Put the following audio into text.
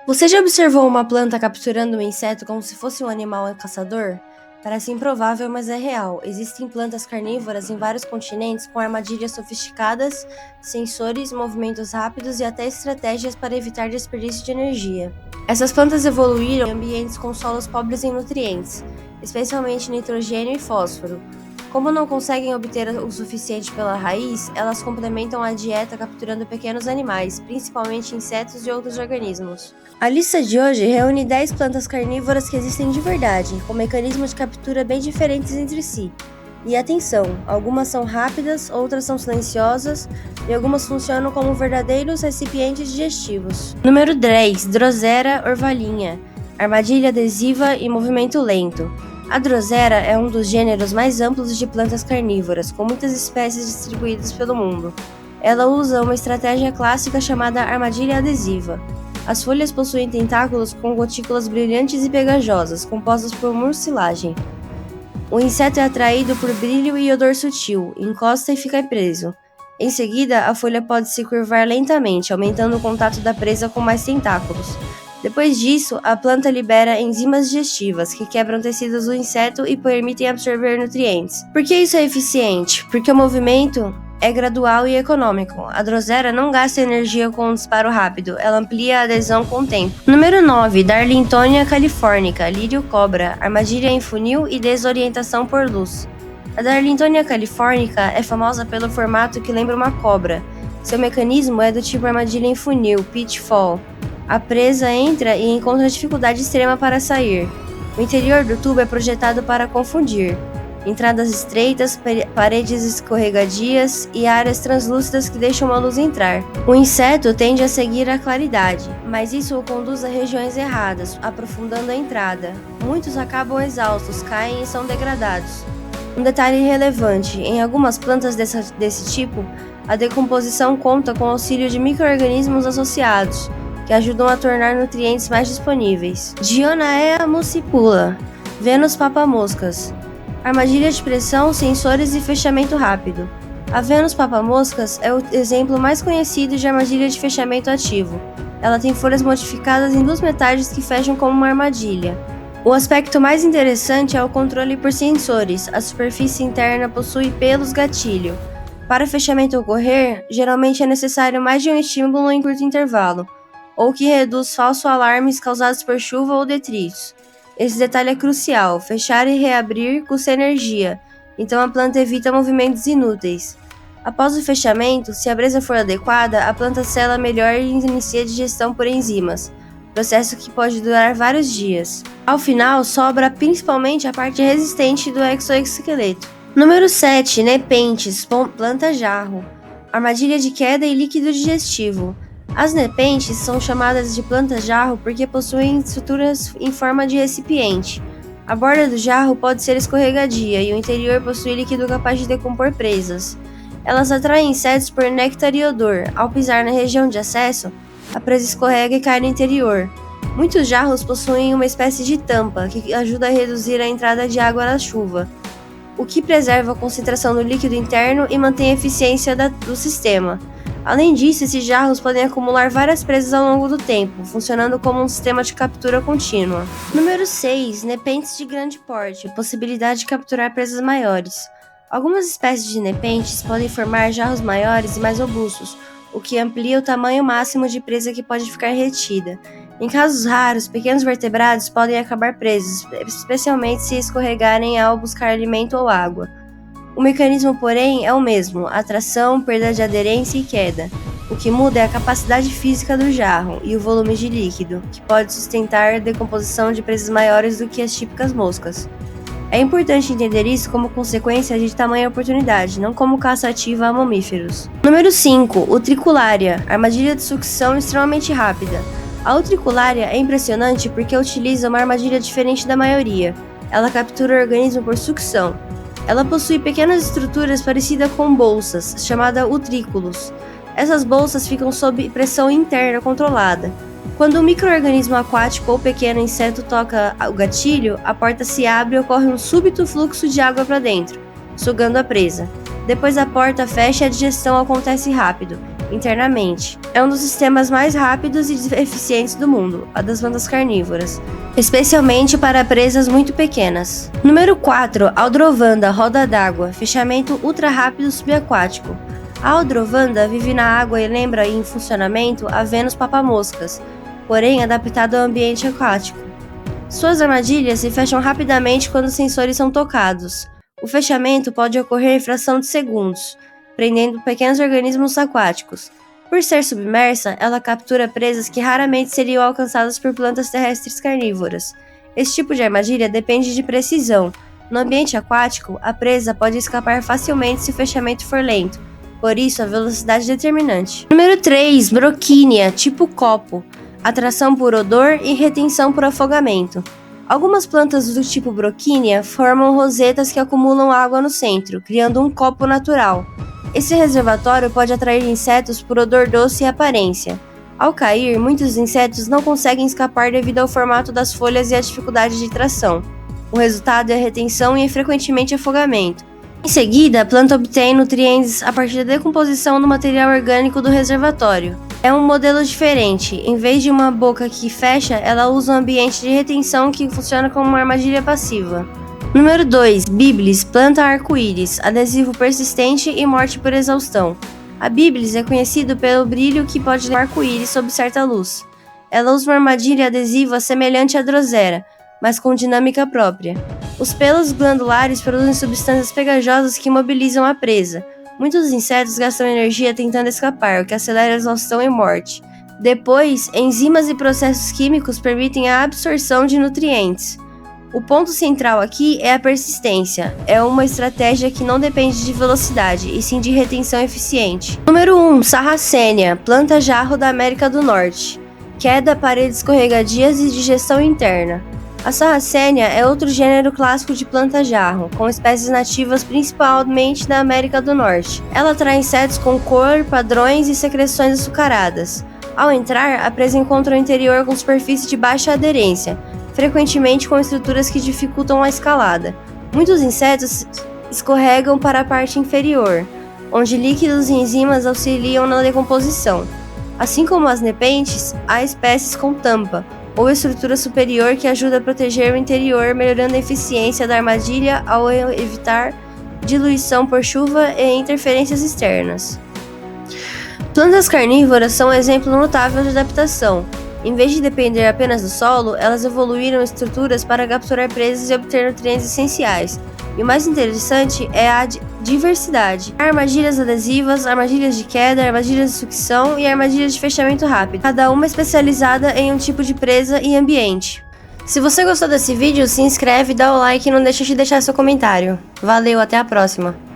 Você já observou uma planta capturando um inseto como se fosse um animal caçador? Parece improvável, mas é real. Existem plantas carnívoras em vários continentes com armadilhas sofisticadas, sensores, movimentos rápidos e até estratégias para evitar desperdício de energia. Essas plantas evoluíram em ambientes com solos pobres em nutrientes, especialmente nitrogênio e fósforo. Como não conseguem obter o suficiente pela raiz, elas complementam a dieta capturando pequenos animais, principalmente insetos e outros organismos. A lista de hoje reúne 10 plantas carnívoras que existem de verdade, com mecanismos de captura bem diferentes entre si. E atenção, algumas são rápidas, outras são silenciosas e algumas funcionam como verdadeiros recipientes digestivos. Número 10. Drosera orvalinha. Armadilha adesiva e movimento lento. A Drosera é um dos gêneros mais amplos de plantas carnívoras, com muitas espécies distribuídas pelo mundo. Ela usa uma estratégia clássica chamada armadilha adesiva. As folhas possuem tentáculos com gotículas brilhantes e pegajosas, compostas por mucilagem. O inseto é atraído por brilho e odor sutil, encosta e fica preso. Em seguida, a folha pode se curvar lentamente, aumentando o contato da presa com mais tentáculos. Depois disso, a planta libera enzimas digestivas, que quebram tecidos do inseto e permitem absorver nutrientes. Por que isso é eficiente? Porque o movimento é gradual e econômico. A Drosera não gasta energia com um disparo rápido, ela amplia a adesão com o tempo. Número 9. Darlingtonia californica, lírio cobra, armadilha em funil e desorientação por luz. A Darlingtonia californica é famosa pelo formato que lembra uma cobra. Seu mecanismo é do tipo armadilha em funil, pitfall. A presa entra e encontra dificuldade extrema para sair. O interior do tubo é projetado para confundir. Entradas estreitas, paredes escorregadias e áreas translúcidas que deixam a luz entrar. O inseto tende a seguir a claridade, mas isso o conduz a regiões erradas, aprofundando a entrada. Muitos acabam exaustos, caem e são degradados. Um detalhe relevante: em algumas plantas desse tipo, a decomposição conta com o auxílio de micro-organismos associados, que ajudam a tornar nutrientes mais disponíveis. Dionaea muscipula, Vênus papamoscas. Armadilha de pressão, sensores e fechamento rápido. A Vênus papamoscas é o exemplo mais conhecido de armadilha de fechamento ativo. Ela tem folhas modificadas em duas metades que fecham como uma armadilha. O aspecto mais interessante é o controle por sensores. A superfície interna possui pelos gatilho. Para o fechamento ocorrer, geralmente é necessário mais de um estímulo em curto intervalo, ou que reduz falsos alarmes causados por chuva ou detritos. Esse detalhe é crucial. Fechar e reabrir custa energia, então a planta evita movimentos inúteis. Após o fechamento, se a presa for adequada, a planta sela melhor e inicia a digestão por enzimas, processo que pode durar vários dias. Ao final, sobra principalmente a parte resistente do exoesqueleto. Número 7. Nepentes, planta jarro. Armadilha de queda e líquido digestivo. As nepentes são chamadas de planta jarro porque possuem estruturas em forma de recipiente. A borda do jarro pode ser escorregadia e o interior possui líquido capaz de decompor presas. Elas atraem insetos por néctar e odor. Ao pisar na região de acesso, a presa escorrega e cai no interior. Muitos jarros possuem uma espécie de tampa que ajuda a reduzir a entrada de água na chuva, o que preserva a concentração do líquido interno e mantém a eficiência do sistema. Além disso, esses jarros podem acumular várias presas ao longo do tempo, funcionando como um sistema de captura contínua. Número 6. Nepentes de grande porte, possibilidade de capturar presas maiores. Algumas espécies de nepentes podem formar jarros maiores e mais robustos, o que amplia o tamanho máximo de presa que pode ficar retida. Em casos raros, pequenos vertebrados podem acabar presos, especialmente se escorregarem ao buscar alimento ou água. O mecanismo, porém, é o mesmo: atração, perda de aderência e queda. O que muda é a capacidade física do jarro e o volume de líquido, que pode sustentar a decomposição de presas maiores do que as típicas moscas. É importante entender isso como consequência de tamanha oportunidade, não como caça ativa a mamíferos. Número 5. Utriculária, armadilha de sucção extremamente rápida. A utriculária é impressionante porque utiliza uma armadilha diferente da maioria. Ela captura o organismo por sucção. Ela possui pequenas estruturas parecidas com bolsas, chamadas utrículos. Essas bolsas ficam sob pressão interna controlada. Quando um micro-organismo aquático ou pequeno inseto toca o gatilho, a porta se abre e ocorre um súbito fluxo de água para dentro, sugando a presa. Depois a porta fecha e a digestão acontece rápido. internamente. É um dos sistemas mais rápidos e eficientes do mundo, a das plantas carnívoras, especialmente para presas muito pequenas. Número 4. Aldrovanda, roda d'água, fechamento ultra rápido subaquático. A aldrovanda vive na água e lembra em funcionamento a Vênus papamoscas, porém adaptado ao ambiente aquático. Suas armadilhas se fecham rapidamente quando os sensores são tocados. O fechamento pode ocorrer em fração de segundos, prendendo pequenos organismos aquáticos. Por ser submersa, ela captura presas que raramente seriam alcançadas por plantas terrestres carnívoras. Esse tipo de armadilha depende de precisão. No ambiente aquático, a presa pode escapar facilmente se o fechamento for lento, por isso a velocidade é determinante. Número 3. Broquínia, tipo copo. Atração por odor e retenção por afogamento. Algumas plantas do tipo Broquínia formam rosetas que acumulam água no centro, criando um copo natural. Esse reservatório pode atrair insetos por odor doce e aparência. Ao cair, muitos insetos não conseguem escapar devido ao formato das folhas e à dificuldade de tração. O resultado é retenção e frequentemente afogamento. Em seguida, a planta obtém nutrientes a partir da decomposição do material orgânico do reservatório. É um modelo diferente. Em vez de uma boca que fecha, ela usa um ambiente de retenção que funciona como uma armadilha passiva. Número 2. Biblis, planta arco-íris, adesivo persistente e morte por exaustão. A Biblis é conhecido pelo brilho que pode levar arco-íris sob certa luz. Ela usa uma armadilha adesiva semelhante à drosera, mas com dinâmica própria. Os pelos glandulares produzem substâncias pegajosas que imobilizam a presa. Muitos insetos gastam energia tentando escapar, o que acelera a exaustão e morte. Depois, enzimas e processos químicos permitem a absorção de nutrientes. O ponto central aqui é a persistência. É uma estratégia que não depende de velocidade, e sim de retenção eficiente. Número 1. Sarracenia, planta jarro da América do Norte. Queda, paredes escorregadias e digestão interna. A Sarracenia é outro gênero clássico de planta jarro, com espécies nativas principalmente da América do Norte. Ela atrai insetos com cor, padrões e secreções açucaradas. Ao entrar, a presa encontra o interior com superfície de baixa aderência, frequentemente com estruturas que dificultam a escalada. Muitos insetos escorregam para a parte inferior, onde líquidos e enzimas auxiliam na decomposição. Assim como as nepentes, há espécies com tampa, ou estrutura superior que ajuda a proteger o interior, melhorando a eficiência da armadilha ao evitar diluição por chuva e interferências externas. Plantas carnívoras são um exemplo notável de adaptação. Em vez de depender apenas do solo, elas evoluíram estruturas para capturar presas e obter nutrientes essenciais. E o mais interessante é a diversidade. Há armadilhas adesivas, armadilhas de queda, armadilhas de sucção e armadilhas de fechamento rápido, cada uma especializada em um tipo de presa e ambiente. Se você gostou desse vídeo, se inscreve, dá o like e não deixa de deixar seu comentário. Valeu, até a próxima!